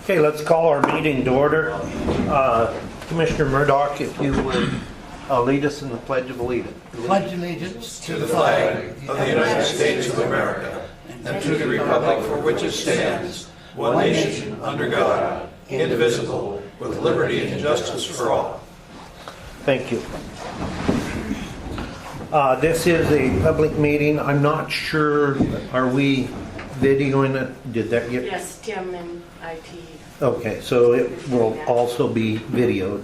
Okay, let's call our meeting to order. Commissioner Murdoch, if you would lead us in the Pledge of Allegiance. Pledge allegiance to the flag of the United States of America and to the republic for which it stands, one nation, under God, indivisible, with liberty and justice for all. Thank you. This is a public meeting. I'm not sure, are we videoing it? Did that get? Yes, Tim and IT. Okay, so it will also be videoed.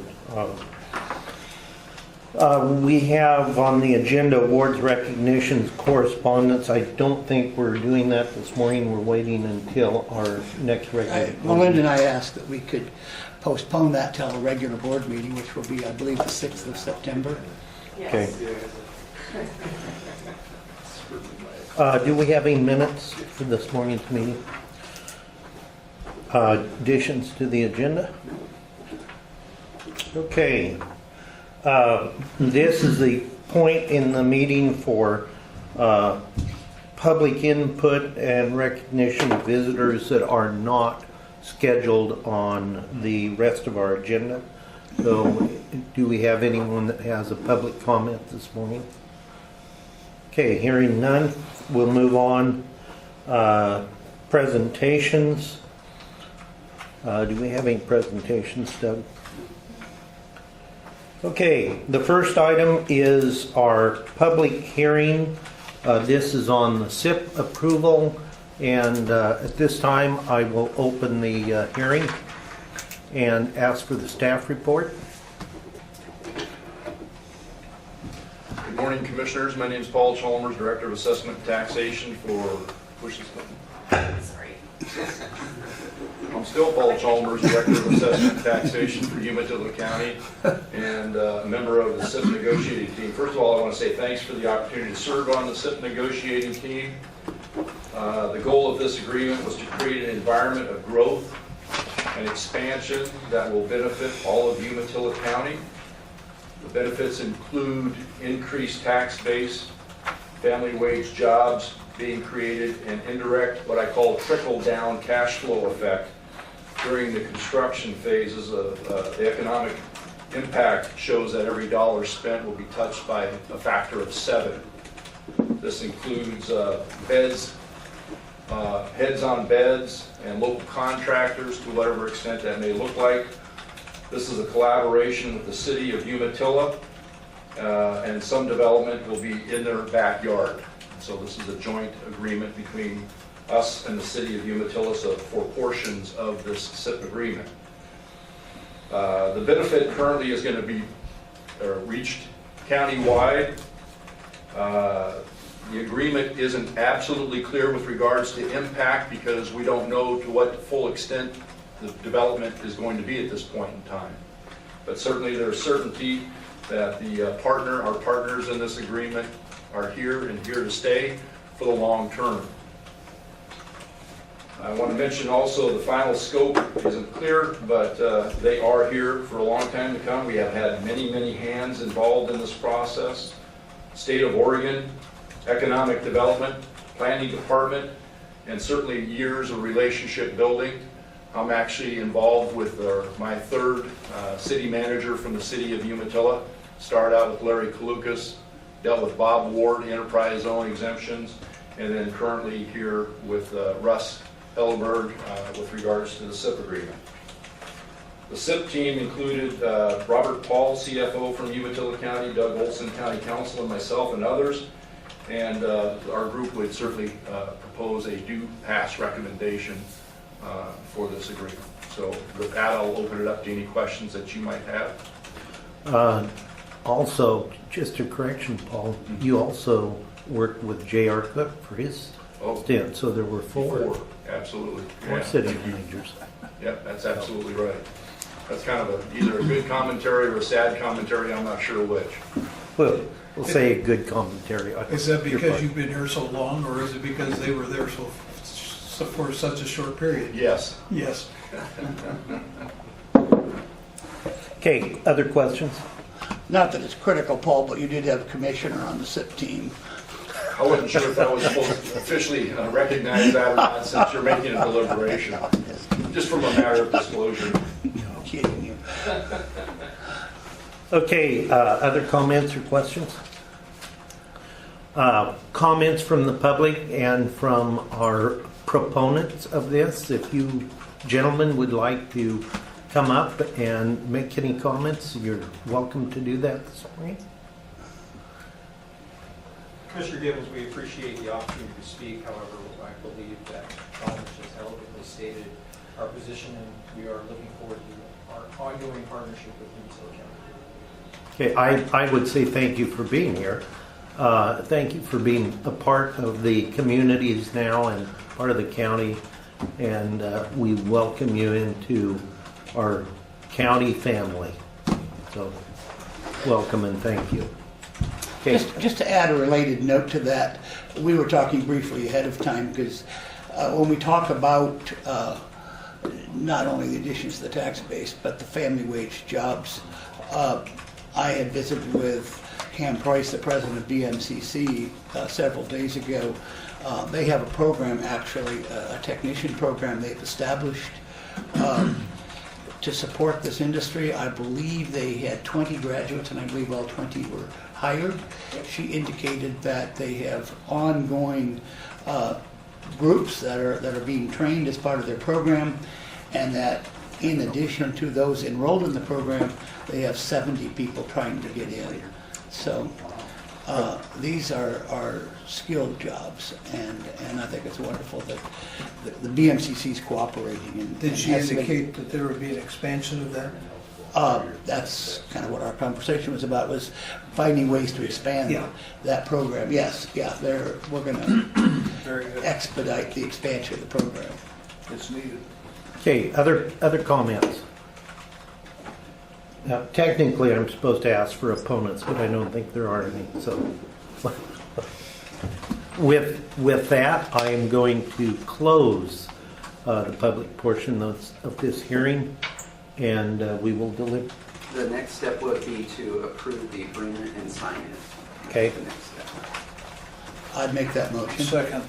We have on the agenda awards, recognitions, correspondence. I don't think we're doing that this morning. We're waiting until our next regular board Melinda and I asked that we could postpone that till a regular board meeting, which will be, I believe, the 6th of September. Yes. Okay. Do we have any minutes for this morning's meeting? Additions to the agenda? Okay. This is the point in the meeting for public input and recognition of visitors that are not scheduled on the rest of our agenda. So, do we have anyone that has a public comment this morning? Okay, hearing none, we'll move on. Presentations. Do we have any presentations, Doug? Okay, the first item is our public hearing. This is on the SIP approval, and at this time I will open the hearing and ask for the staff report. Good morning, Commissioners. My name is Paul Chalmers, Director of Assessment and Taxation for Sorry. I'm still Paul Chalmers, Director of Assessment and Taxation for Umatilla County and a member of the SIP negotiating team. First of all, I want to say thanks for the opportunity to serve on the SIP negotiating team. The goal of this agreement was to create an environment of growth and expansion that will benefit all of Umatilla County. The benefits include increased tax base, family wage jobs being created, and indirect, what I call trickle-down cash flow effect during the construction phases of the economic impact shows that every dollar spent will be touched by a factor of 7. This includes beds, heads on beds, and local contractors to whatever extent that may look like. This is a collaboration with the city of Umatilla, and some development will be in their backyard. So this is a joint agreement between us and the city of Umatilla for portions of this SIP agreement. The benefit currently is going to be reached countywide. The agreement isn't absolutely clear with regards to impact because we don't know to what full extent the development is going to be at this point in time. But certainly there's certainty that our partners in this agreement are here and here to stay for the long term. I want to mention also the final scope isn't clear, but they are here for a long time to come. We have had many, many hands involved in this process. State of Oregon, Economic Development, Planning Department, and certainly years of relationship building. I'm actually involved with my third city manager from the city of Umatilla. Started out with Larry Kalukas, dealt with Bob Ward, enterprise zone exemptions, and then currently here with Russ Helleberg with regards to the SIP agreement. The SIP team included Robert Paul, CFO from Umatilla County, Doug Olson, County Council, and myself and others. And our group would certainly propose a due pass recommendation for this agreement. So with that, I'll open it up to any questions that you might have. Also, just a correction, Paul, you also worked with J.R. Cook for his stint, so there were four. Absolutely. Four city managers. Yep, that's absolutely right. That's kind of either a good commentary or a sad commentary, I'm not sure which. Well, we'll say a good commentary. Is that because you've been here so long, or is it because they were there for such a short period? Yes. Yes. Okay, other questions? Not that it's critical, Paul, but you did have a commissioner on the SIP team. I wasn't sure if that was supposed to officially recognize that or not, since you're making a deliberation, just from a matter of disclosure. No kidding you. Okay, other comments or questions? Comments from the public and from our proponents of this. If you gentlemen would like to come up and make any comments, you're welcome to do that this morning. Commissioner Gibbons, we appreciate the opportunity to speak. However, I believe that Chalmers has eloquently stated our position, and we are looking forward to our ongoing partnership with Umatilla County. Okay, I would say thank you for being here. Thank you for being a part of the communities now and part of the county, and we welcome you into our county family. So, welcome and thank you. Okay. Just to add a related note to that, we were talking briefly ahead of time because when we talk about not only the additions to the tax base but the family wage jobs, I had visited with Cam Price, the president of BMCC, several days ago. They have a program, actually, a technician program they've established to support this industry. I believe they had 20 graduates, and I believe all 20 were hired. She indicated that they have ongoing groups that are being trained as part of their program, and that in addition to those enrolled in the program, they have 70 people trying to get in. So these are skilled jobs, and I think it's wonderful that the BMCC is cooperating. And Did she has been- indicate that there would be an expansion of that? That's kind of what our conversation was about, was finding ways to expand Yeah. that program. Yes, yeah, we're going to Very good. expedite the expansion of the program. It's needed. Okay, other comments? Now, technically, I'm supposed to ask for opponents, but I don't think there are any. So, with that, I am going to close the public portion of this hearing, and we will deliver. The next step would be to approve the agreement and sign it. Okay. The next step. I'd make that motion. Second.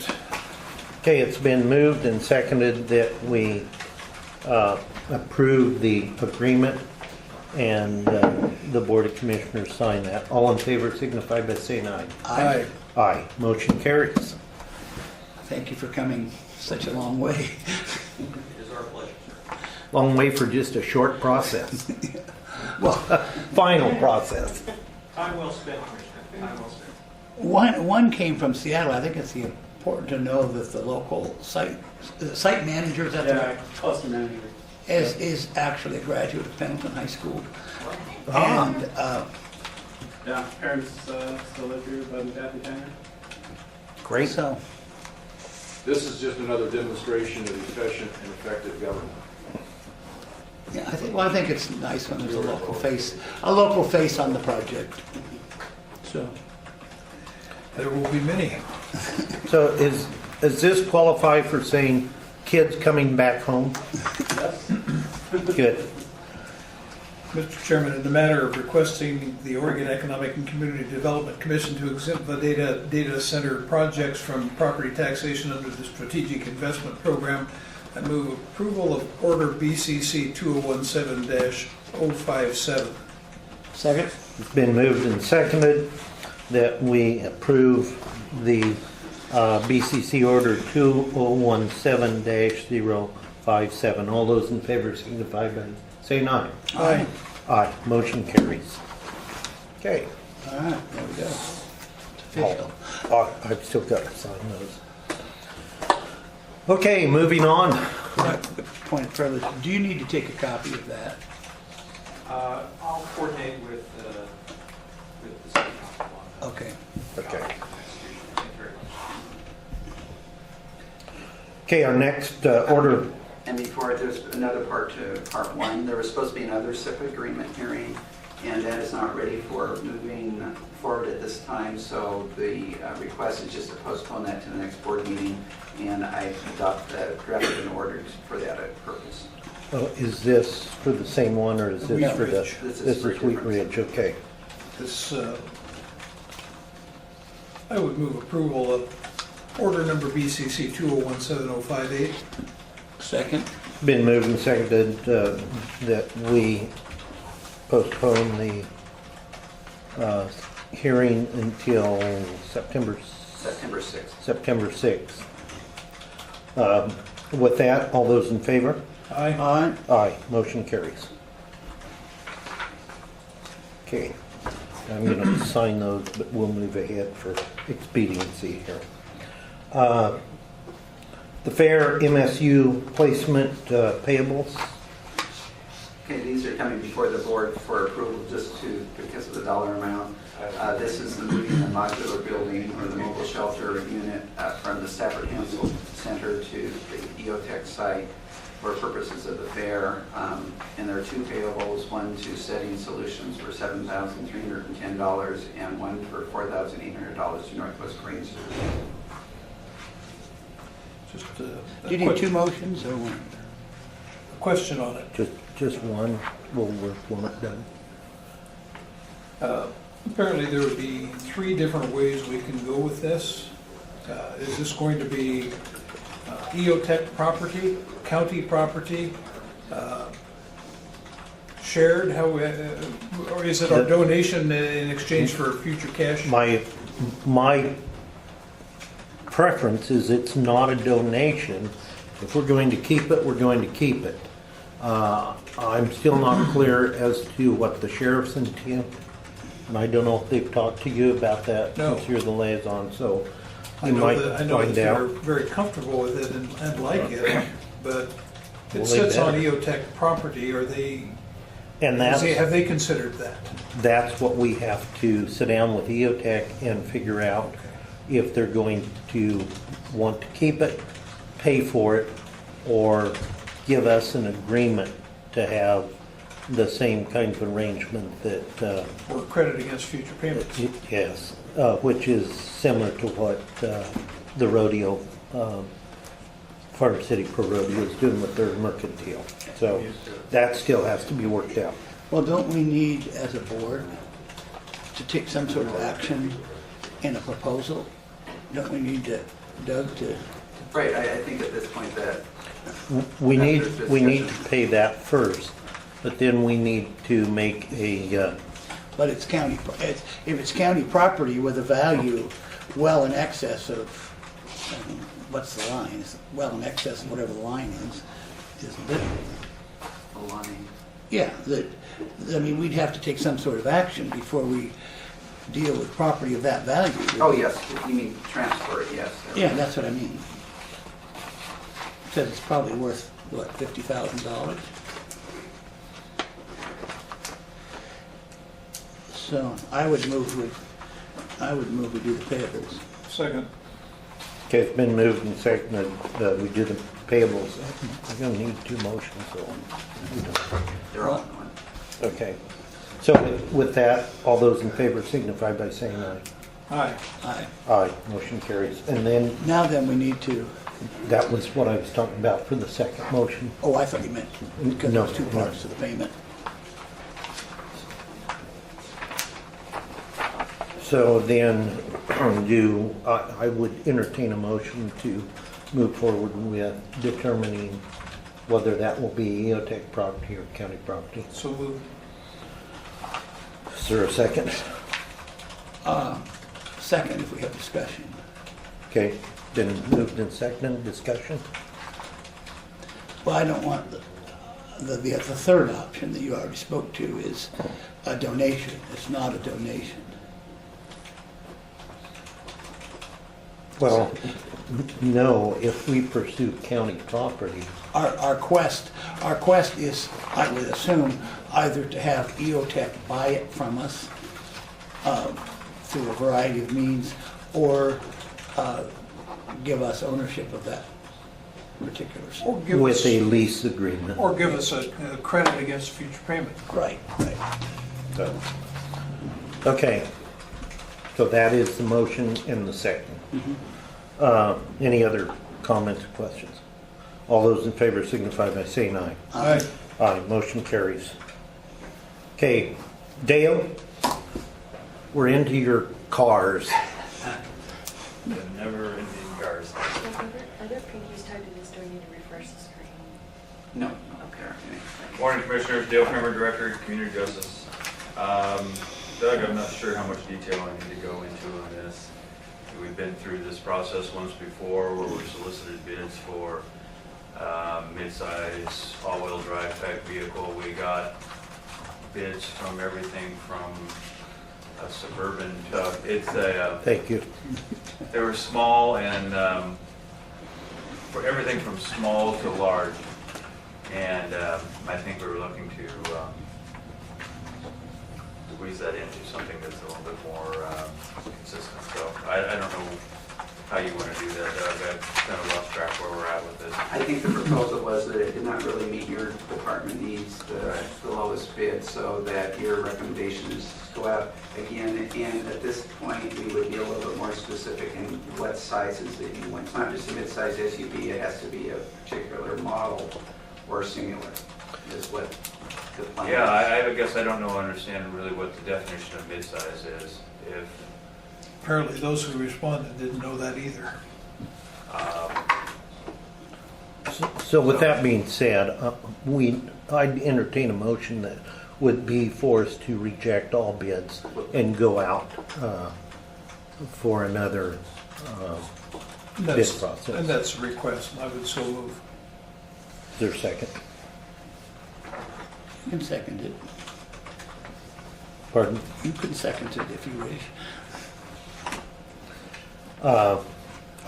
Okay, it's been moved and seconded that we approve the agreement, and the Board of Commissioners sign that. All in favor signify by saying aye. Aye. Aye. Motion carries. Thank you for coming such a long way. It is our pleasure, sir. Long way for just a short process. Well, Final process. Time well spent, Commissioner. Time well spent. one came from Seattle. I think it's important to know that the local site manager, is that the- Cluster manager. is actually a graduate of Pendleton High School. Ah. And Yeah, parents still live here, Bud and Kathy Tanner. Great. so, This is just another demonstration of efficient and effective government. yeah, I think it's nice when there's a local face on the project. So, There will be many. So is this qualify for saying kids coming back home? Good. Mr. Chairman, in the matter of requesting the Oregon Economic and Community Development Commission to exempt the data center projects from property taxation under the Strategic Investment Program, I move approval of Order BCC 2017-057. second? It's been moved and seconded that we approve the BCC Order 2017-057. All those in favor signify by saying aye. Aye. Aye. Motion carries. Okay. All right, there we go. It's official. Oh, I've still got to sign those. Okay, moving on. Point of privilege. Do you need to take a copy of that? I'll coordinate with the city council on Okay. Okay. that. Thank you very much. Okay, our next order. And before, there's another part to part one. There was supposed to be another SIP agreement hearing, and that is not ready for moving forward at this time. So the request is just to postpone that to the next board meeting, and I drafted an order for that purpose. Oh, is this for the same one, or is this Wheat for the? Ridge. This is This for is Wheat different- Ridge. Okay. This I would move approval of order number BCC 2017058. Second. Been moved and seconded that we postpone the hearing until September September 6th. September 6th. With that, all those in favor? Aye. Aye. Aye, motion carries. Okay, I'm going to sign those, but we'll move ahead for expediency here. The fair MSU placement payables. Okay, these are coming before the board for approval because of the dollar amount. This is the moving the modular building or the mobile shelter unit from the Stafford Hansel Center to the EOTech site for purposes of the fair. And there are two payables, one to Setting Solutions for $7,310 and one for $4,800 to Northwest Green. Just Do you need two motions or one? a question on it. Just one, we'll work when it's done. Apparently there would be 3 different ways we can go with this. Is this going to be EOTech property, county property, shared, or is it our donation in exchange for future cash? My preference is it's not a donation. If we're going to keep it, we're going to keep it. I'm still not clear as to what the sheriff's intent, and I don't know if they've talked to you about that No. since you're the liaison, so I you know might that find they're out. very comfortable with it and like it, but Well, it they sits on better. EOTech property. Are they, And that's have they considered that? what we have to sit down with EOTech and figure out if they're going to want to keep it, pay for it, or give us an agreement to have the same kind of arrangement that, Or credit against future payments? yes, which is similar to what the rodeo, Farm City Pro Rodeo is doing with their mercantile. So that still has to be worked out. Well, don't we need, as a board, to take some sort of action in a proposal? Don't we need to, Doug, to, Right, I think at this point that We need to pay that first, but then we need to make a, but it's county, if it's county property with a value well in excess of, what's the line? It's well in excess of whatever the line is, isn't it? the line. Yeah, I mean, we'd have to take some sort of action before we deal with property of that value. Oh, yes, you mean transfer it, yes. Yeah, that's what I mean. Says it's probably worth, what, $50,000? So I would move we do the payables. Second. okay, it's been moved and seconded that we do the payables. We're gonna need 2 motions, so. They're all in one. Okay. So with that, all those in favor signify by saying aye. Aye. Aye. Aye, motion carries. And then Now then, we need to, that was what I was talking about for the second motion. oh, I thought you meant, because No, there's 2 no. parts to the payment. So then I would entertain a motion to move forward with determining whether that will be EOTech property or county property. So moved. Is there a second? Second, if we have discussion. Okay, been moved and seconded, discussion? Well, I don't want the third option that you already spoke to is a donation. It's not a donation. Well, no, if we pursue county property, Our quest is, I would assume, either to have EOTech buy it from us through a variety of means, or give us ownership of that particular site. Or give with us, a lease agreement. or give us a credit against future payment. Right, right. So, okay, so that is the motion and the second. Any other comments or questions? All those in favor signify by saying aye. Aye. Aye, motion carries. Okay, Dale, we're into your cars. never ending cars. Are there previews tied to this? Do I need to refresh the screen? No. Okay. Morning, Commissioners. Dale Kramer, Director of Community Justice. Doug, I'm not sure how much detail I need to go into on this. We've been through this process once before where we solicited bids for mid-size all-wheel drive type vehicle. We got bids from everything from a Suburban to, it's a, Thank you. they were small and for everything from small to large. And I think we were looking to squeeze that into something that's a little bit more consistent. So I don't know how you want to do that, Doug. I've kind of lost track where we're at with this. I think the proposal was that it did not really meet your department needs, the lowest bid, so that your recommendation is to go out again. And at this point, we would be a little bit more specific in what sizes that you want. It's not just a mid-size SUV, it has to be a particular model or singular, is what the plan is. Yeah, I guess I don't understand really what the definition of mid-size is. If Apparently those who responded didn't know that either. So with that being said, I'd entertain a motion that would be for us to reject all bids and go out for another bid process. And that's a request, and I would so move. Is there a second? You can second it. Pardon? You can second it if you wish.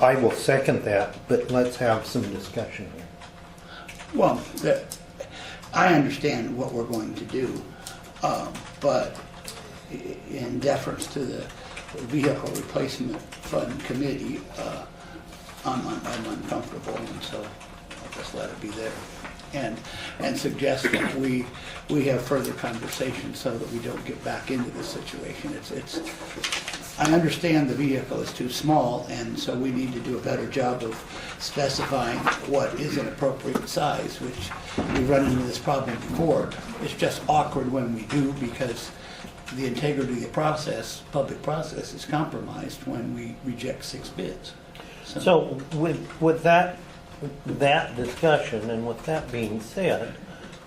I will second that, but let's have some discussion here. Well, I understand what we're going to do, but in deference to the Vehicle Replacement Fund Committee, I'm uncomfortable, and so I'll just let it be there. And suggest that we have further conversations so that we don't get back into this situation. I understand the vehicle is too small, and so we need to do a better job of specifying what is an appropriate size, which we've run into this problem before. It's just awkward when we do, because the integrity of the process, public process, is compromised when we reject 6 bids. So with that discussion, and with that being said,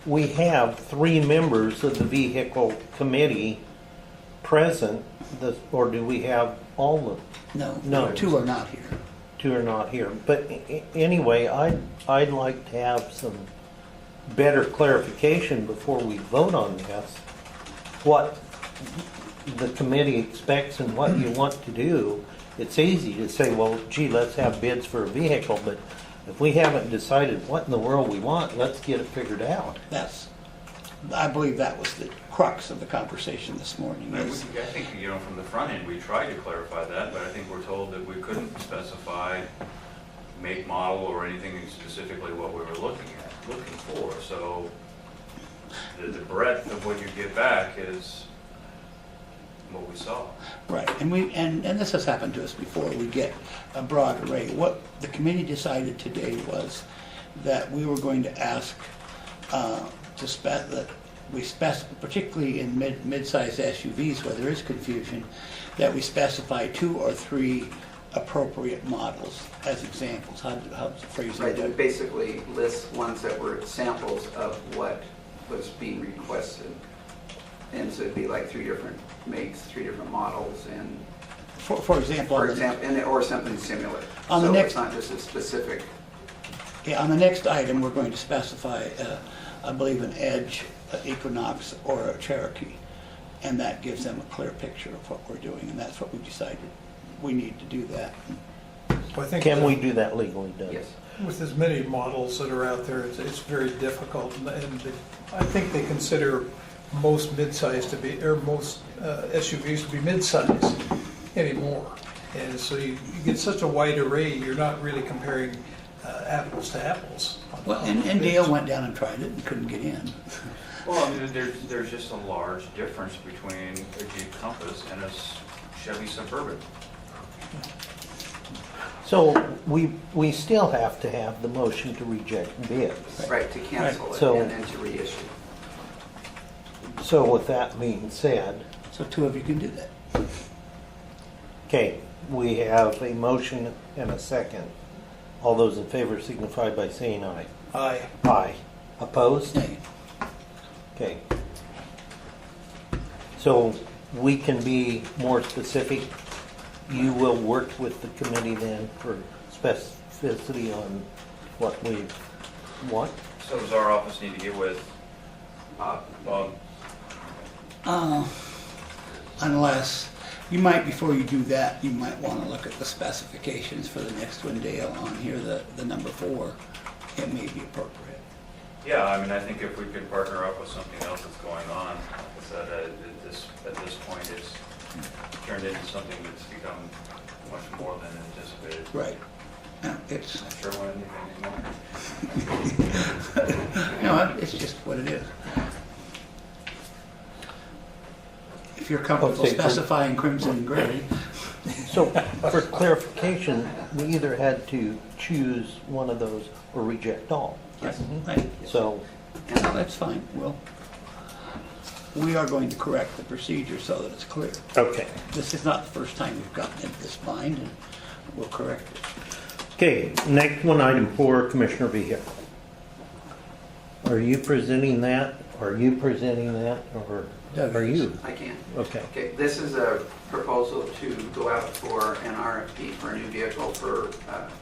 we have 3 members of the vehicle committee present, or do we have all of them? No, 2 are not here. 2 are not here. But anyway, I'd like to have some better clarification before we vote on this, what the committee expects and what you want to do. It's easy to say, well, gee, let's have bids for a vehicle, but if we haven't decided what in the world we want, let's get it figured out. I believe that was the crux of the conversation this morning. I think, from the front end, we tried to clarify that, but I think we're told that we couldn't specify make, model, or anything specifically what we were looking for. So the breadth of what you get back is what we saw. Right, and this has happened to us before. We get a broad array. What the committee decided today was that we were going to ask that we specify, particularly in mid-size SUVs where there is confusion, that we specify 2 or 3 appropriate models as examples. How to phrase Right, that? it basically lists ones that were samples of what was being requested. And so it'd be like 3 different makes, 3 different models, and For example, or something similar. On the So next- it's not just a specific. on the next item, we're going to specify, I believe, an Edge, Equinox, or a Cherokee, and that gives them a clear picture of what we're doing, and that's what we decided. We need to do that. Well, I think Can we do that legally, Doug? Yes. with as many models that are out there, it's very difficult, and I think they consider most mid-size to be, or most SUVs to be mid-size anymore. And so you get such a wide array, you're not really comparing apples to apples. Well, and Dale went down and tried it and couldn't get in. Well, I mean, there's just a large difference between a Jeep Compass and a Chevy Suburban. So we still have to have the motion to reject bids. Right, to cancel Right, it so- and then to reissue. So with that being said, So 2 of you can do that. okay, We have a motion and a second. All those in favor signify by saying aye. Aye. Aye. Opposed? Nay. Okay. So we can be more specific. You will work with the committee then for specificity on what we want? So does our office need to get with Bob? Unless, you might, before you do that, you might want to look at the specifications for the next one, Dale, on here, the number 4. It may be appropriate. Yeah, I mean, I think if we could partner up with something else that's going on, like I said, at this point, it's turned into something that's become much more than anticipated. Right. No, it's, Not sure when anything anymore. no, it's just what it is. If you're comfortable Okay, specifying crimson and gray, So for clarification, we either had to choose one of those or reject all. yes, right. So, No, that's fine. Well, we are going to correct the procedure so that it's clear. okay. This is not the first time we've gotten into this bind, and we'll correct it. Okay, next one, item 4, Commissioner Vehicle. Are you presenting that? Are you presenting that? Or Doug are is. you? I can. Okay. Okay, this is a proposal to go out for an RFP for a new vehicle for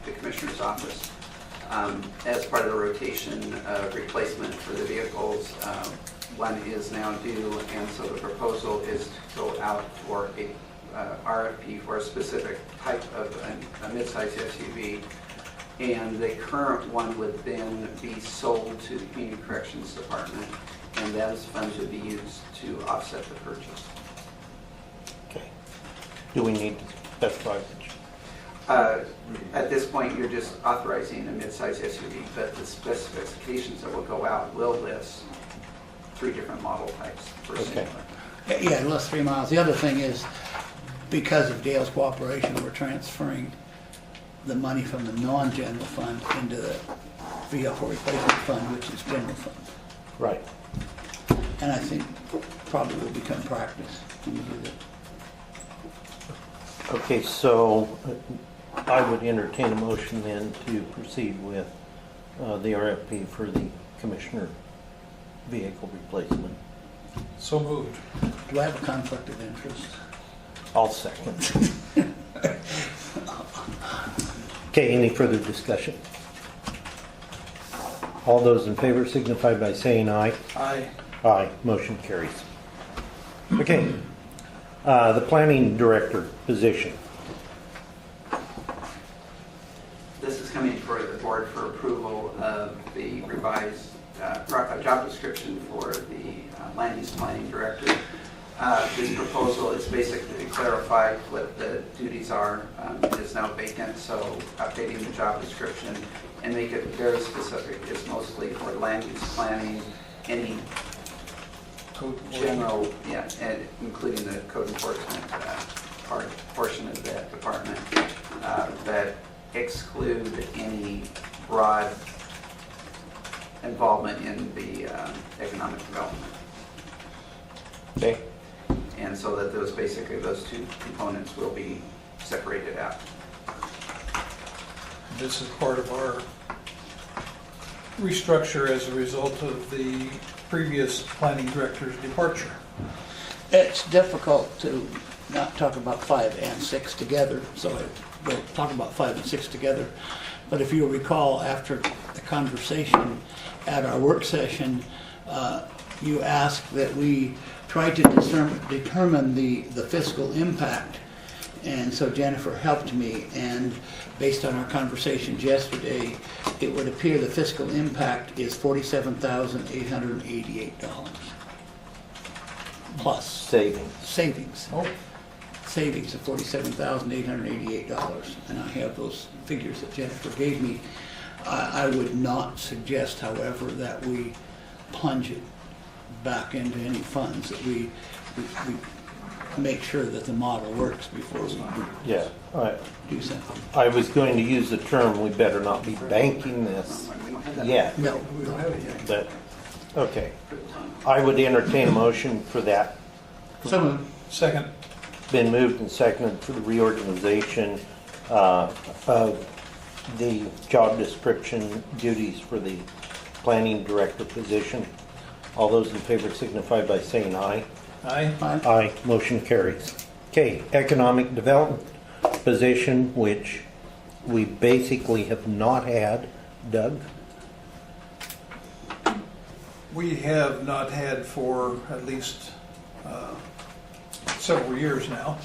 the Commissioner's office. As part of the rotation replacement for the vehicles, one is now due, and so the proposal is to go out for a RFP for a specific type of a midsize SUV. And the current one would then be sold to the Community Corrections Department, and those funds would be used to offset the purchase. Okay. Do we need to specify which? At this point, you're just authorizing a midsize SUV, but the specifications that will go out will list 3 different model types for Okay. similar. Yeah, less 3 miles. The other thing is, because of Dale's cooperation, we're transferring the money from the non-general fund into the vehicle replacement fund, which is general fund. Right. And I think probably will become practice when we do that. Okay, so I would entertain a motion then to proceed with the RFP for the Commissioner Vehicle Replacement. So moved. Do I have a conflict of interest? I'll second. Okay, any further discussion? All those in favor signify by saying aye. Aye. Aye, motion carries. Okay, the planning director position. This is coming for the board for approval of the revised job description for the land use planning director. This proposal is basically to clarify what the duties are. It is now vacant, so updating the job description and make it very specific. It's mostly for land use planning, any Code general, yeah, and including the code enforcement portion of that department, that exclude any broad involvement in the economic development. Okay, And so that those, basically, those 2 components will be separated out. This is part of our restructure as a result of the previous planning director's departure. It's difficult to not talk about 5 and 6 together, so we'll talk about 5 and 6 together. But if you'll recall, after the conversation at our work session, you asked that we try to determine the fiscal impact. And so Jennifer helped me, and based on our conversations yesterday, it would appear the fiscal impact is $47,888 plus savings. savings. Oh. Savings of $47,888, and I have those figures that Jennifer gave me. I would not suggest, however, that we plunge it back into any funds, that we make sure that the model works before we Yeah, do something. I was going to use the term, we better not be banking this yet. No, We don't have it yet. But, okay. I would entertain a motion for that. some of, Second. Been moved and seconded for the reorganization of the job description duties for the planning director position. All those in favor signify by saying aye. Aye. Aye. Motion carries. Okay, economic development position, which we basically have not had. Doug? We have not had for at least several years now.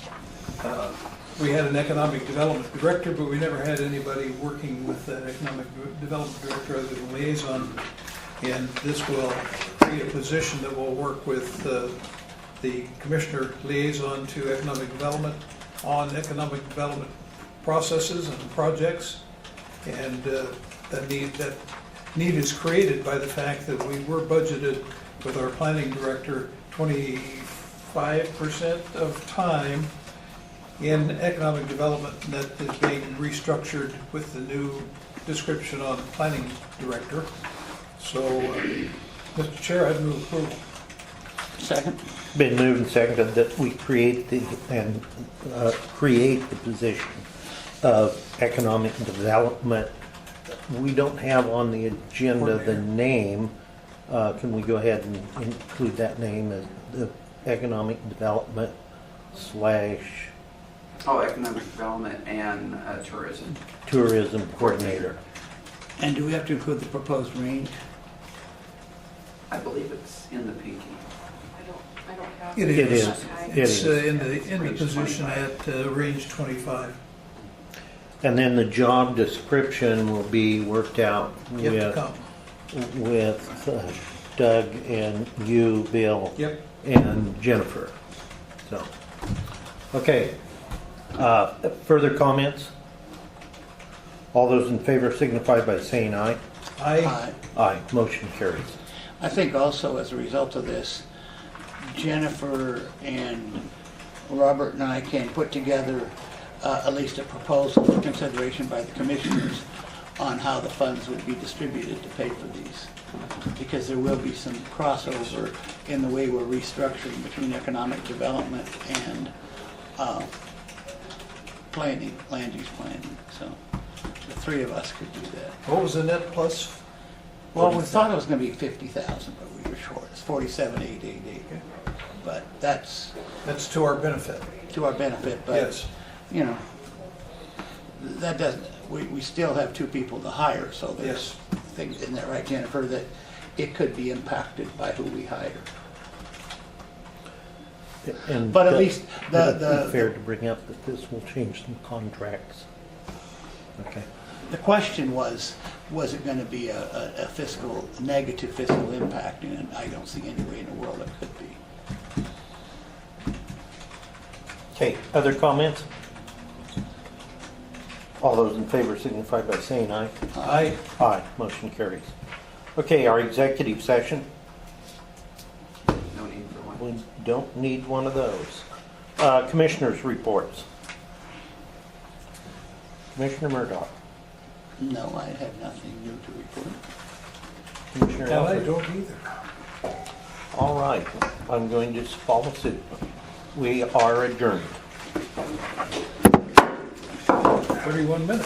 We had an economic development director, but we never had anybody working with that economic development director other than liaison. And this will create a position that will work with the commissioner liaison to economic development on economic development processes and projects. And that need is created by the fact that we were budgeted with our planning director 25% of time in economic development, and that is being restructured with the new description on planning director. So, Mr. Chair, I'd move approval. Second? Been moved and seconded that we create the position of economic development. We don't have on the agenda the name. Can we go ahead and include that name as the economic development / Economic development and tourism coordinator? And do we have to include the proposed range? I believe it's in the pinky. I don't have. It It is. is. It It's is. in the Range position 25. at range 25. And then the job description will be worked out Yet to come. with Doug and you, Bill, Yep. and Jennifer. So, okay. Further comments? All those in favor signify by saying aye. Aye. Aye. Motion carries. I think also as a result of this, Jennifer and Robert and I can put together at least a proposal for consideration by the commissioners on how the funds would be distributed to pay for these. Because there will be some crossover in the way we're restructuring between economic development and planning, land use planning. So the three of us could do that. What was the net plus? Well, we thought it was going to be 50,000, but we were short. It's 47,888. But that's That's to our benefit. to our benefit. But Yes. you know, that doesn't. We still have two people to hire, so there's Yes. things. Isn't that right, Jennifer? That it could be impacted by who we hire. And But at least would it the be fair to bring up that this will change some contracts. Okay. the question was it going to be a negative fiscal impact? And I don't see any way in the world it could be. Okay, other comments? All those in favor signify by saying aye. Aye. Aye, motion carries. Okay, our executive session, No need for one. we don't need one of those. Commissioners' reports. Commissioner Murdoch. No, I have nothing new to report. Commissioner And I Alford. don't either. All right, I'm going to just follow suit. We are adjourned. 31 minutes.